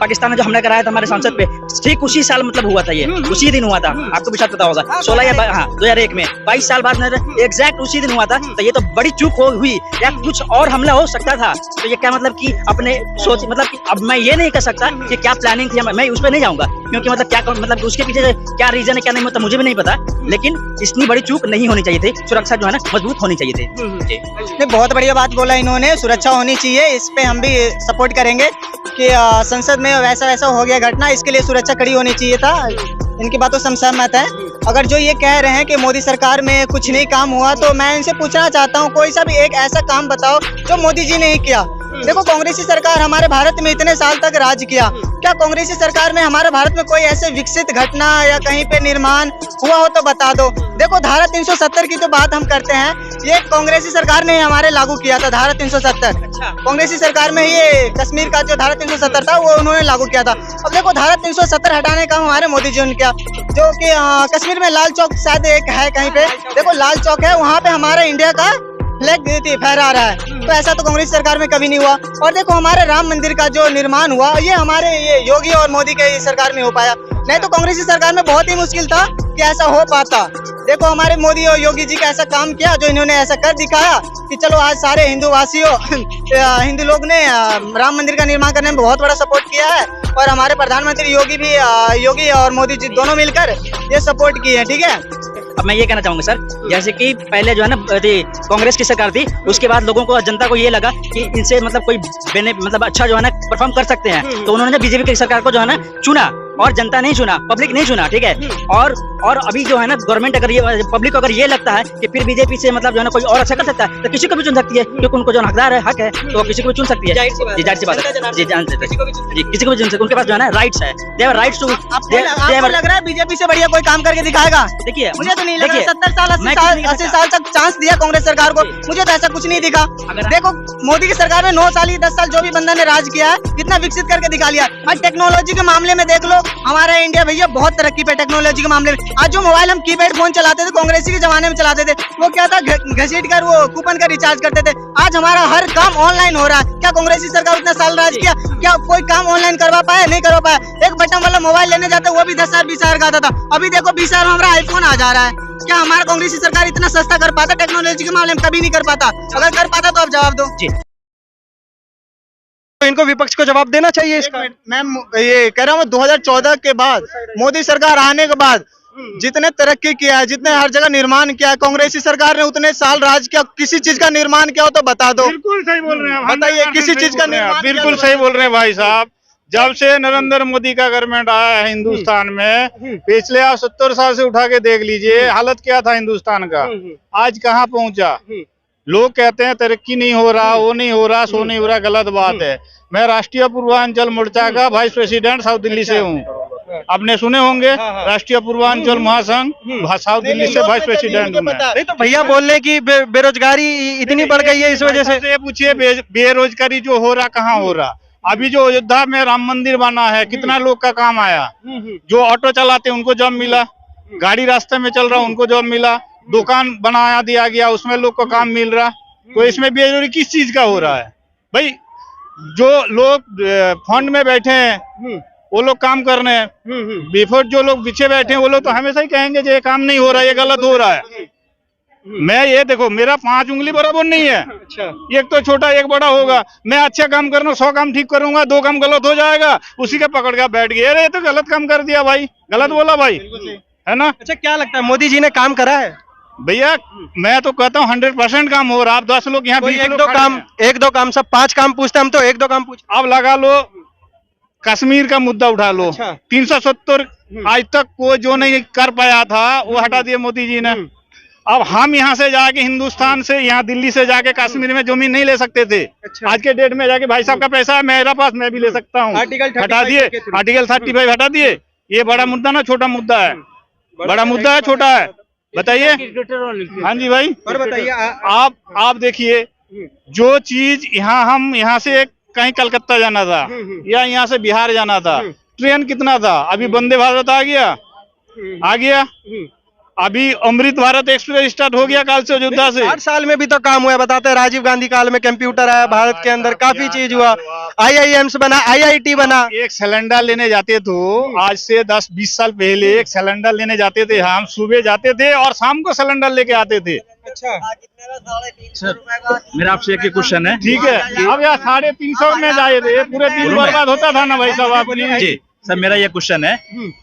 पाकिस्तान ने जो हमला कराया था हमारे संसद पे, ठीक उसी साल मतलब हुआ था ये, उसी दिन हुआ था। आपको भी शायद पता होगा 16 या 2001 में, 22 साल बाद एग्जैक्ट उसी दिन हुआ था। तो ये तो बड़ी चूक हुई या कुछ और हमला हो सकता था। तो ये क्या मतलब कि अपने सोच मतलब कि अब मैं ये नहीं कर सकता कि क्या प्लानिंग थी, मैं उस पर नहीं जाऊंगा क्योंकि मतलब क्या मतलब उसके पीछे क्या रीजन है क्या नहीं मतलब मुझे भी नहीं पता, लेकिन इतनी बड़ी चूक नहीं होनी चाहिए थी। सुरक्षा जो है ना मजबूत होनी चाहिए थी। बहुत बढ़िया बात बोला इन्होंने, सुरक्षा होनी चाहिए, इस पे हम भी सपोर्ट करेंगे कि संसद में वैसा वैसा हो गया घटना, इसके लिए सुरक्षा कड़ी होनी चाहिए था। इनकी बातों से हम सहमत हैं। अगर जो ये कह रहे हैं कि मोदी सरकार में कुछ नहीं काम हुआ, तो मैं इनसे पूछना चाहता हूँ कोई सा भी एक ऐसा काम बताओ जो मोदी जी ने ही किया। देखो कांग्रेसी सरकार हमारे भारत में इतने साल तक राज किया, क्या कांग्रेसी सरकार में हमारे भारत में कोई ऐसे विकसित घटना या कहीं पे निर्माण हुआ हो तो बता दो। देखो धारा 370 की तो बात हम करते हैं, ये कांग्रेसी सरकार ने हमारे लागू किया था धारा 370। कांग्रेसी सरकार में ये कश्मीर का जो धारा 370 था वो उन्होंने लागू किया था। अब देखो धारा 370 हटाने का हमारे मोदी जी ने किया, जो कि कश्मीर में लाल चौक शायद एक है कहीं पे, देखो लाल चौक है वहाँ पे हमारा इंडिया का फ्लैग फहरा रहा है। तो ऐसा तो कांग्रेस सरकार में कभी नहीं हुआ। और देखो हमारे राम मंदिर का जो निर्माण हुआ ये हमारे ये योगी और मोदी के सरकार में हो पाया, नहीं तो कांग्रेस सरकार में बहुत ही मुश्किल था कि ऐसा हो पाता। देखो हमारे मोदी और योगी जी का ऐसा काम किया जो इन्होंने ऐसा कर दिखाया कि चलो आज सारे हिंदू वासियों हिंदू लोग ने राम मंदिर का निर्माण करने में बहुत बड़ा सपोर्ट किया है। और हमारे प्रधानमंत्री योगी भी योगी और मोदी जी दोनों मिलकर ये सपोर्ट किए हैं। ठीक है, अब मैं ये कहना चाहूंगा सर, जैसे कि पहले जो है ना कांग्रेस की सरकार थी, उसके बाद लोगों को जनता को ये लगा कि इनसे मतलब कोई मतलब अच्छा जो है ना परफॉर्म कर सकते हैं, तो उन्होंने बीजेपी की सरकार को जो है ना चुना और जनता नहीं चुना, पब्लिक नहीं चुना। ठीक है, और अभी जो है ना गवर्नमेंट अगर ये पब्लिक को अगर ये लगता है कि फिर बीजेपी से मतलब जो है ना कोई और अच्छा कर सकता है तो किसी को भी चुन सकती है, क्योंकि उनको जो हकदार है हक है तो किसी को भी चुन सकती है। जाहिर सी बात है जी, जान सकते किसी को भी चुन सकते, उनके पास जो है ना राइट्स है, दे हैव राइट्स टू। आपको लग रहा है बीजेपी से बढ़िया कोई काम करके दिखाएगा? देखिए मुझे तो नहीं लग रहा। 70 साल 80 साल तक चांस दिया कांग्रेस सरकार को, मुझे तो ऐसा कुछ नहीं दिखा। देखो मोदी की सरकार में 9 साल ही 10 साल जो भी बंदा ने राज किया है इतना विकसित करके दिखा लिया। आज टेक्नोलॉजी के मामले में देख लो हमारा इंडिया भैया बहुत तरक्की पे टेक्नोलॉजी के मामले में। आज जो मोबाइल हम कीपैड फोन चलाते थे कांग्रेसी के जमाने में चलाते थे, वो क्या था घसीट कर वो कूपन का रिचार्ज करते थे। आज हमारा हर काम ऑनलाइन हो रहा है। क्या कांग्रेसी सरकार उतना साल राज किया, क्या कोई काम ऑनलाइन करवा पाया? नहीं करवा पाया। एक बटन वाला मोबाइल लेने जाते वो भी 10,000 20,000 का आता था, अभी देखो 20,000 में हमारा आईफोन आ जा रहा है। क्या हमारा कांग्रेसी सरकार इतना सस्ता कर पाता? टेक्नोलॉजी के मामले में कभी नहीं कर पाता। अगर कर पाता तो आप जवाब दो। तो इनको विपक्ष को जवाब देना चाहिए इसका। मैं ये कह रहा हूँ 2014 के बाद मोदी सरकार आने के बाद जितने तरक्की किया है, जितने हर जगह निर्माण किया है, कांग्रेसी सरकार ने उतने साल राज किया, किसी चीज का निर्माण किया हो तो बता दो। बिल्कुल सही बोल रहे हैं, बताइए किसी चीज का निर्माण? बिल्कुल सही बोल रहे हैं भाई साहब। जब से नरेंद्र मोदी का गवर्नमेंट आया है हिंदुस्तान में, पिछले आप 70 साल से उठा के देख लीजिए हालत क्या था हिंदुस्तान का, आज कहाँ पहुंचा। लोग कहते हैं तरक्की नहीं हो रहा, वो नहीं हो रहा, सो नहीं हो रहा, गलत बात है। मैं राष्ट्रीय पूर्वांचल मोर्चा का वाइस प्रेसिडेंट साउथ दिल्ली से हूँ, आपने सुने होंगे राष्ट्रीय पूर्वांचल महासंघ साउथ दिल्ली से वाइस प्रेसिडेंट हूँ। नहीं तो भैया बोल रहे कि बेरोजगारी इतनी बढ़ गई है इस वजह से। पूछिए बेरोजगारी जो हो रहा कहाँ हो रहा। अभी जो अयोध्या में राम मंदिर बना है कितना लोग का काम आया, जो ऑटो चलाते उनको जॉब मिला, गाड़ी रास्ते में चल रहा उनको जॉब मिला, दुकान बनाया दिया गया उसमें लोग को काम मिल रहा। तो इसमें बेरोजगारी किस चीज का हो रहा है भाई? जो लोग फंड में बैठे हैं वो लोग काम कर रहे हैं, बिफोर जो लोग पीछे बैठे हैं वो लोग तो हमेशा ही कहेंगे ये काम नहीं हो रहा है, ये गलत हो रहा है। मैं ये देखो मेरा 5 उंगली बराबर नहीं है, एक तो छोटा एक बड़ा होगा। मैं अच्छा काम कर रहा हूँ, 100 काम ठीक करूंगा, 2 काम गलत हो जाएगा, उसी का पकड़ के बैठ गया, अरे तो गलत काम कर दिया भाई, गलत बोला भाई, है ना। अच्छा क्या लगता है मोदी जी ने काम करा है? भैया मैं तो कहता हूँ 100% काम हो रहा। आप 10 लोग यहाँ एक दो काम सब 5 काम पूछते, हम तो 1-2 काम पूछ। अब लगा लो कश्मीर का मुद्दा उठा लो, 370 आज तक कोई जो नहीं कर पाया था वो हटा दिया मोदी जी ने। अब हम यहाँ से जाके हिंदुस्तान से यहाँ दिल्ली से जाके कश्मीर में जमीन नहीं ले सकते थे। आज के डेट में जाके भाई साहब का पैसा है मेरा पास, मैं भी ले सकता हूँ, हटा दिए आर्टिकल 35 हटा दिए। ये बड़ा मुद्दा ना छोटा मुद्दा है? बड़ा मुद्दा है छोटा है बताइए? हाँ जी भाई, और बताइए आप देखिए जो चीज हम यहाँ से कहीं कलकत्ता जाना था या यहाँ से बिहार जाना था, ट्रेन कितना था, अभी वंदे भारत आ गया अभी अमृत भारत एक्सप्रेस स्टार्ट हो गया कल से अयोध्या से। 8 साल में भी तो काम हुआ है। बताते हैं राजीव गांधी काल में कंप्यूटर आया भारत के अंदर, काफी चीज हुआ, IIMs बना, IIT बना। एक सिलेंडर लेने जाते तो आज से 10-20 साल पहले एक सिलेंडर लेने जाते थे, हम सुबह जाते थे और शाम को सिलेंडर लेके आते थे। अच्छा, सर मेरा आपसे एक क्वेश्चन है। ठीक है, अब यार 350 में जाए थे, पूरे दिन बर्बाद होता था ना भाई साहब अपनी। जी सर, मेरा ये क्वेश्चन है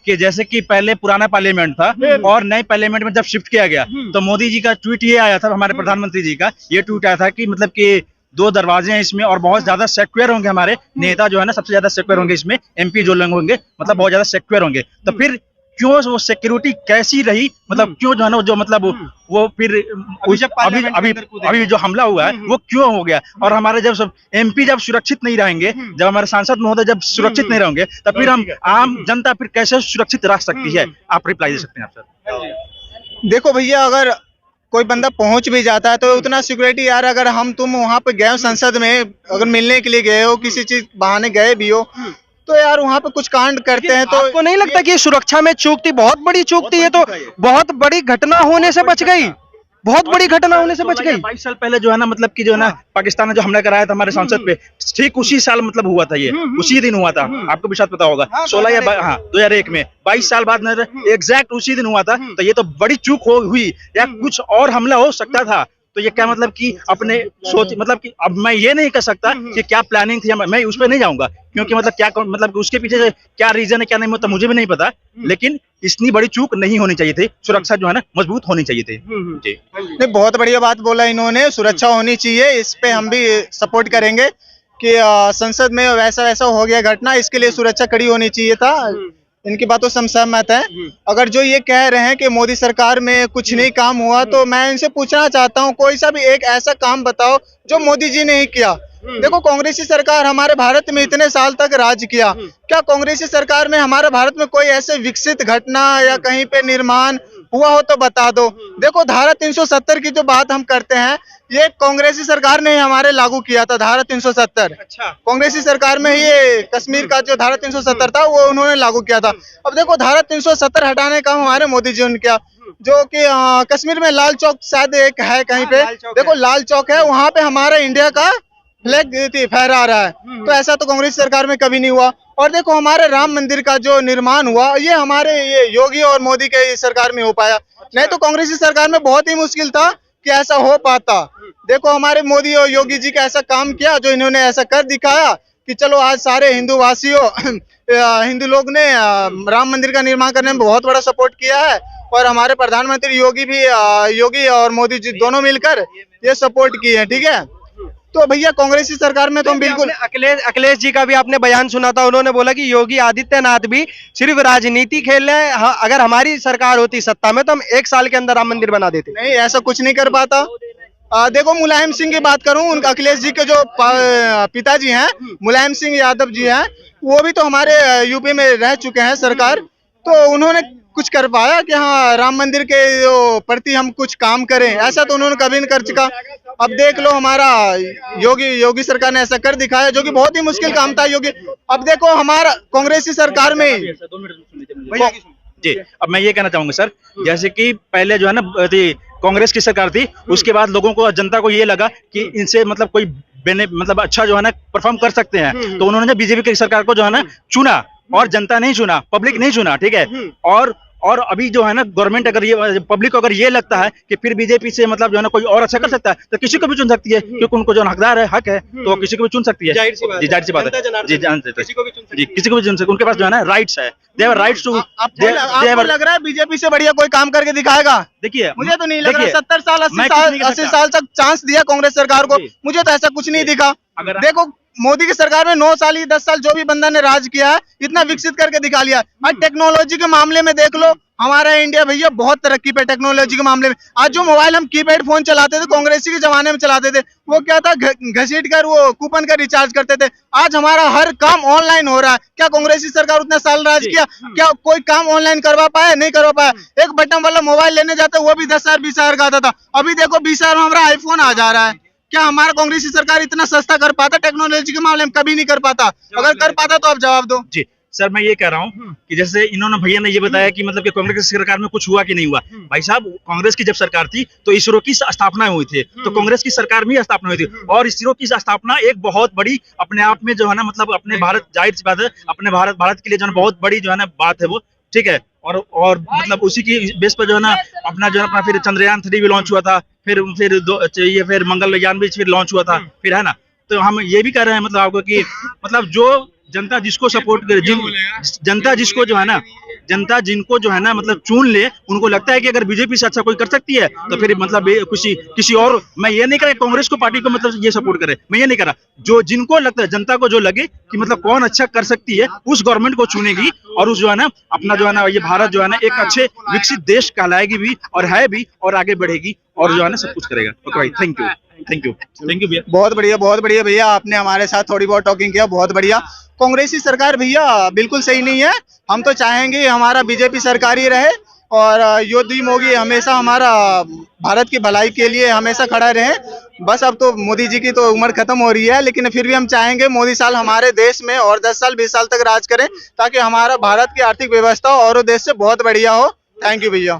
कि जैसे कि पहले पुराना पार्लियामेंट था और नए पार्लियामेंट में जब शिफ्ट किया गया तो मोदी जी का ट्वीट ये आया था, हमारे प्रधानमंत्री जी का ये ट्वीट आया था कि मतलब कि 2 दरवाजे हैं इसमें और बहुत ज्यादा सिक्योर होंगे, हमारे नेता जो है ना सबसे ज्यादा सिक्योर होंगे इसमें, MP जो लोग होंगे मतलब बहुत ज्यादा सिक्योर होंगे। तो फिर क्यों वो सिक्योरिटी कैसी रही, मतलब क्यों जो है ना जो मतलब वो फिर अभी जो हमला हुआ है वो क्यों हो गया, और हमारे जब सब MP जब सुरक्षित नहीं रहेंगे, जब हमारे सांसद महोदय जब सुरक्षित नहीं रहेंगे तो फिर हम आम जनता फिर कैसे सुरक्षित रह सकती है? आप रिप्लाई दे सकते हैं आप सर। देखो भैया, अगर कोई बंदा पहुंच भी जाता है तो उतना सिक्योरिटी यार, अगर हम तुम वहां पे गए हो संसद में, अगर मिलने के लिए गए हो, किसी चीज बहाने गए भी हो, तो यार वहां पे कुछ कांड करते हैं तो आपको नहीं लगता कि सुरक्षा में चूक थी? बहुत बड़ी चूक थी ये तो, बहुत बड़ी घटना होने से बच गई, बहुत बड़ी घटना होने से बच गई। 22 साल पहले जो है ना मतलब कि जो है ना पाकिस्तान ने जो हमला कराया था हमारे संसद पे, ठीक उसी साल मतलब हुआ था, ये उसी दिन हुआ था, आपको भी शायद पता होगा। 2001 में 22 साल बाद एग्जैक्ट उसी दिन हुआ था। तो ये तो बड़ी चूक हुई, या कुछ और हमला हो सकता था। तो ये क्या मतलब कि अपने सोच मतलब कि अब मैं ये नहीं कर सकता कि क्या प्लानिंग थी, मैं उस पर नहीं जाऊंगा क्योंकि मतलब क्या मतलब उसके पीछे से क्या रीजन है क्या नहीं मतलब मुझे भी नहीं पता, लेकिन इतनी बड़ी चूक नहीं होनी चाहिए थी, सुरक्षा जो है ना मजबूत होनी चाहिए थी। जी नहीं, बहुत बढ़िया बात बोला इन्होंने, सुरक्षा होनी चाहिए, इस पे हम भी सपोर्ट करेंगे कि संसद में वैसा वैसा हो गया घटना, इसके लिए सुरक्षा कड़ी होनी चाहिए था। इनकी बातों से हम सहमत हैं। अगर जो ये कह रहे हैं कि मोदी सरकार में कुछ नहीं काम हुआ, तो मैं इनसे पूछना चाहता हूँ कोई सा भी एक ऐसा काम बताओ जो मोदी जी ने ही किया। देखो, कांग्रेसी सरकार हमारे भारत में इतने साल तक राज किया, क्या कांग्रेसी सरकार में हमारे भारत में कोई ऐसे विकसित घटना या कहीं पे निर्माण हुआ हो तो बता दो। देखो, धारा 370 की जो बात हम करते हैं, ये कांग्रेसी सरकार ने हमारे लागू किया था, धारा 370। अच्छा, कांग्रेसी सरकार में ये कश्मीर का जो धारा 370 था वो उन्होंने लागू किया था। अब देखो, धारा 370 हटाने का हमारे मोदी जी ने किया, जो कि कश्मीर में लाल चौक शायद एक है कहीं पे, देखो लाल चौक है, वहां पे हमारा इंडिया का फ्लैग फहरा रहा है। तो ऐसा तो कांग्रेस सरकार में कभी नहीं हुआ। और देखो, हमारे राम मंदिर का जो निर्माण हुआ, ये हमारे ये योगी और मोदी के सरकार में हो पाया, नहीं तो कांग्रेसी सरकार में बहुत ही मुश्किल था कि ऐसा हो पाता। देखो, हमारे मोदी और योगी जी का ऐसा काम किया, जो इन्होंने ऐसा कर दिखाया कि चलो आज सारे हिंदू वासियों हिंदू लोग ने राम मंदिर का निर्माण करने में बहुत बड़ा सपोर्ट किया है। और हमारे प्रधानमंत्री योगी और मोदी जी दोनों मिलकर ये सपोर्ट की है। ठीक है, तो भैया कांग्रेसी सरकार में तो हम बिल्कुल, अखिलेश जी का भी आपने बयान सुना था, उन्होंने बोला कि योगी आदित्यनाथ भी सिर्फ राजनीति खेल रहे हैं, अगर हमारी सरकार होती सत्ता में तो हम 1 साल के अंदर राम मंदिर बना देते। नहीं, ऐसा कुछ नहीं कर पाता। देखो, मुलायम सिंह की बात करूं, उनका अखिलेश जी के जो पिताजी हैं मुलायम सिंह यादव जी हैं, वो भी तो हमारे यूपी में रह चुके हैं सरकार, तो उन्होंने कुछ कर पाया कि हाँ राम मंदिर के प्रति हम कुछ काम करें, ऐसा तो उन्होंने कभी नहीं कर चुका। अब देख लो, हमारा योगी सरकार ने ऐसा कर दिखाया, जो कि बहुत ही मुश्किल काम था योगी। अब देखो, हमारा कांग्रेसी सरकार में जी, अब मैं ये कहना चाहूंगा सर, जैसे कि पहले जो है ना कांग्रेस की सरकार थी, उसके बाद लोगों को जनता को ये लगा कि इनसे मतलब कोई मतलब अच्छा जो है ना परफॉर्म कर सकते हैं, तो उन्होंने बीजेपी की सरकार को जो है ना चुना, और जनता नहीं चुना, पब्लिक नहीं चुना। ठीक है, और अभी जो है ना गवर्नमेंट अगर ये पब्लिक को अगर ये लगता है कि फिर बीजेपी से मतलब जो है ना कोई और अच्छा कर सकता है, तो किसी को भी चुन सकती है, क्योंकि उनको जो हकदार है, हक है, तो किसी को भी चुन सकती है। जाहिर सी बात है, जाहिर सी बात है जी, जानते हैं किसी को भी चुन सकती है। जी, किसी को भी चुन सकते, उनके पास जो है ना राइट्स है, दे हैव राइट्स टू। आपको लग रहा है बीजेपी से बढ़िया कोई काम करके दिखाएगा? देखिए, मुझे तो नहीं लग रहा। 70 साल मैं 80 साल तक चांस दिया कांग्रेस सरकार को, मुझे तो ऐसा कुछ नहीं दिखा। देखो, मोदी की सरकार में 9 साल 10 साल जो भी बंदा ने राज किया है, इतना विकसित करके दिखा लिया। आज टेक्नोलॉजी के मामले में देख लो, हमारा इंडिया भैया बहुत तरक्की पे टेक्नोलॉजी के मामले में। आज जो मोबाइल हम कीपैड फोन चलाते थे, कांग्रेसी के जमाने में चलाते थे, वो क्या था, घसीट कर वो कूपन का रिचार्ज करते थे। आज हमारा हर काम ऑनलाइन हो रहा है। क्या कांग्रेसी सरकार उतना साल राज किया, क्या कोई काम ऑनलाइन करवा पाया? नहीं करवा पाया। एक बटन वाला मोबाइल लेने जाते, वो भी 10,000 20,000 का आता था, अभी देखो 20,000 में हमारा आईफोन आ जा रहा है। क्या हमारा कांग्रेसी सरकार इतना सस्ता कर पाता टेक्नोलॉजी के मामले में? कभी नहीं कर पाता। अगर कर पाता तो आप जवाब दो। जी सर मैं ये कह रहा हूँ कि जैसे इन्होंने भैया ने ये बताया कि मतलब कि कांग्रेस की सरकार में कुछ हुआ कि नहीं हुआ। भाई साहब कांग्रेस की जब सरकार थी तो इसरो की स्थापना हुई थी, तो कांग्रेस की सरकार में ही स्थापना हुई थी, और इसरो की स्थापना एक बहुत बड़ी अपने आप में जो है ना मतलब अपने भारत, जाहिर सी बात है अपने भारत के लिए जो है बहुत बड़ी जो है ना बात है वो, ठीक है। और मतलब उसी की बेस पर जो है ना अपना फिर चंद्रयान 3 भी लॉन्च हुआ था, फिर मंगलयान भी फिर लॉन्च हुआ था, फिर है ना। तो हम ये भी कह रहे हैं मतलब आपको कि मतलब जो जनता जिसको सपोर्ट करे, जनता जिसको जो है ना, जनता जिनको जो है ना मतलब चुन ले, उनको लगता है कि अगर बीजेपी से अच्छा कोई कर सकती है तो फिर मतलब किसी और, मैं ये नहीं कह रहा कांग्रेस को पार्टी को मतलब ये सपोर्ट करे, मैं ये नहीं कह रहा, जो जिनको लगता है जनता को जो लगे कि मतलब कौन अच्छा कर सकती है उस गवर्नमेंट को चुनेगी, और उस जो है ना अपना जो है ना ये भारत जो है ना एक अच्छे विकसित देश कहलाएगी भी, और है भी, और आगे बढ़ेगी, और जो है ना सब कुछ करेगा। ओके भाई, थैंक यू भैया। बहुत बढ़िया भैया, आपने हमारे साथ थोड़ी बहुत टॉकिंग किया, बहुत बढ़िया। कांग्रेसी सरकार भैया बिल्कुल सही नहीं है, हम तो चाहेंगे हमारा बीजेपी सरकार ही रहे, और योगी मोदी हमेशा हमारा भारत की भलाई के लिए हमेशा खड़ा रहे। बस अब तो मोदी जी की तो उम्र खत्म हो रही है, लेकिन फिर भी हम चाहेंगे मोदी साल हमारे देश में और 10 साल 20 साल तक राज करें, ताकि हमारा भारत की आर्थिक व्यवस्था और देश से बहुत बढ़िया हो। थैंक यू भैया।